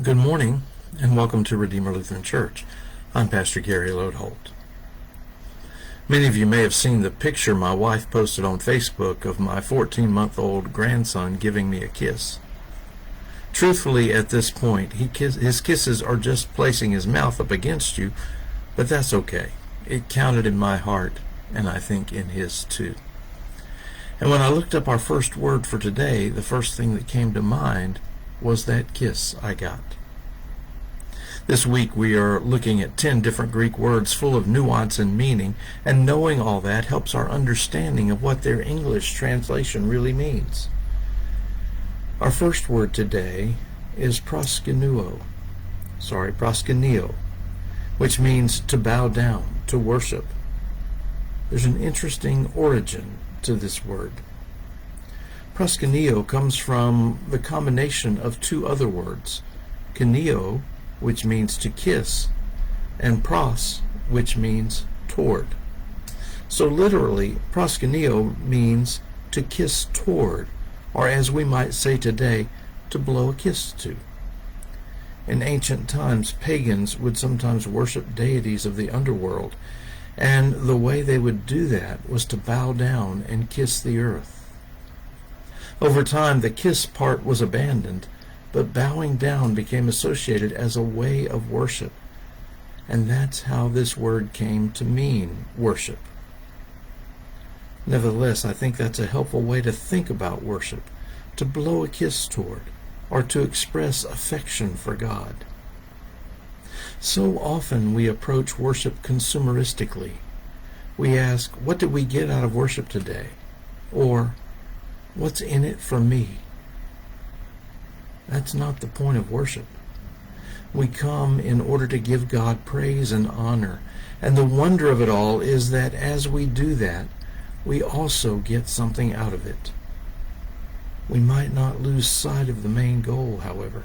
Good morning, and welcome to Redeemer Lutheran Church. I'm Pastor Gary Lodeholt. Many of you may have seen the picture my wife posted on Facebook of my 14-month-old grandson giving me a kiss. Truthfully, at this point, his kisses are just placing his mouth up against you, but that's okay. It counted in my heart, and I think in his too. And when I looked up our first word for today, the first thing that came to mind was that kiss I got. This week we are looking at 10 different Greek words full of nuance and meaning, and knowing all that helps our understanding of what their English translation really means. Our first word today is Proskyneo, which means to bow down, to worship. There's an interesting origin to this word. Proskyneo comes from the combination of two other words, kineo, which means to kiss, and pros, which means toward. So literally, proskyneo means to kiss toward, or as we might say today, to blow a kiss to. In ancient times, pagans would sometimes worship deities of the underworld, and the way they would do that was to bow down and kiss the earth. Over time, the kiss part was abandoned, but bowing down became associated as a way of worship. And that's how this word came to mean worship. Nevertheless, I think that's a helpful way to think about worship, to blow a kiss toward, or to express affection for God. So often we approach worship consumeristically. We ask, what did we get out of worship today? Or, what's in it for me? That's not the point of worship. We come in order to give God praise and honor. And the wonder of it all is that as we do that, we also get something out of it. We might not lose sight of the main goal, however.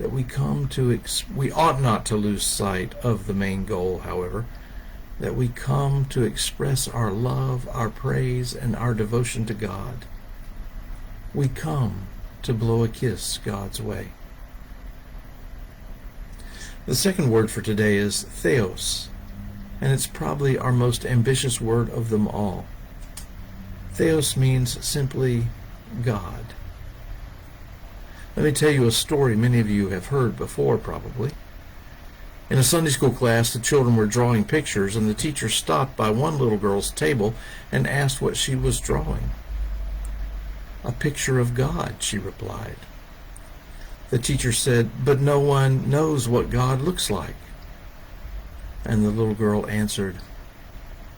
We ought not to lose sight of the main goal, however, that we come to express our love, our praise, and our devotion to God. We come to blow a kiss God's way. The second word for today is Theos, and it's probably our most ambitious word of them all. Theos means simply God. Let me tell you a story many of you have heard before, probably. In a Sunday school class, the children were drawing pictures, and the teacher stopped by one little girl's table and asked what she was drawing. "A picture of God," she replied. The teacher said, "But no one knows what God looks like." And the little girl answered,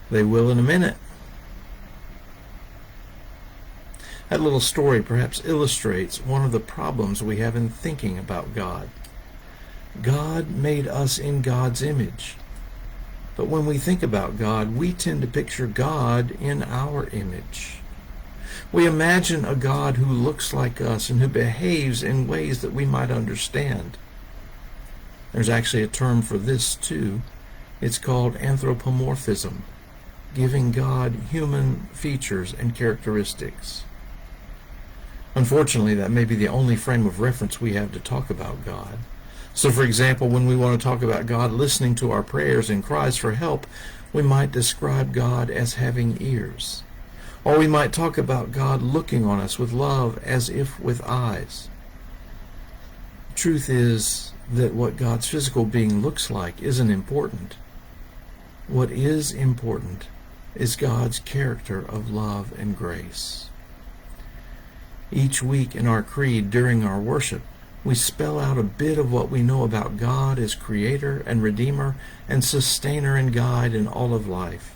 "They will in a minute." That little story perhaps illustrates one of the problems we have in thinking about God. God made us in God's image. But when we think about God, we tend to picture God in our image. We imagine a God who looks like us and who behaves in ways that we might understand. There's actually a term for this too. It's called anthropomorphism, giving God human features and characteristics. Unfortunately, that may be the only frame of reference we have to talk about God. So, for example, when we want to talk about God listening to our prayers and cries for help, we might describe God as having ears. Or we might talk about God looking on us with love as if with eyes. The truth is that what God's physical being looks like isn't important. What is important is God's character of love and grace. Each week in our creed during our worship, we spell out a bit of what we know about God as Creator and Redeemer and Sustainer and Guide in all of life.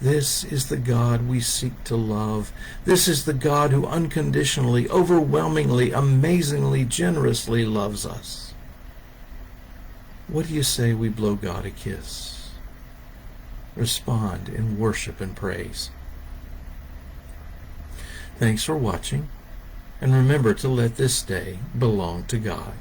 This is the God we seek to love. This is the God who unconditionally, overwhelmingly, amazingly, generously loves us. What do you say we blow God a kiss? Respond in worship and praise. Thanks for watching, and remember to let this day belong to God.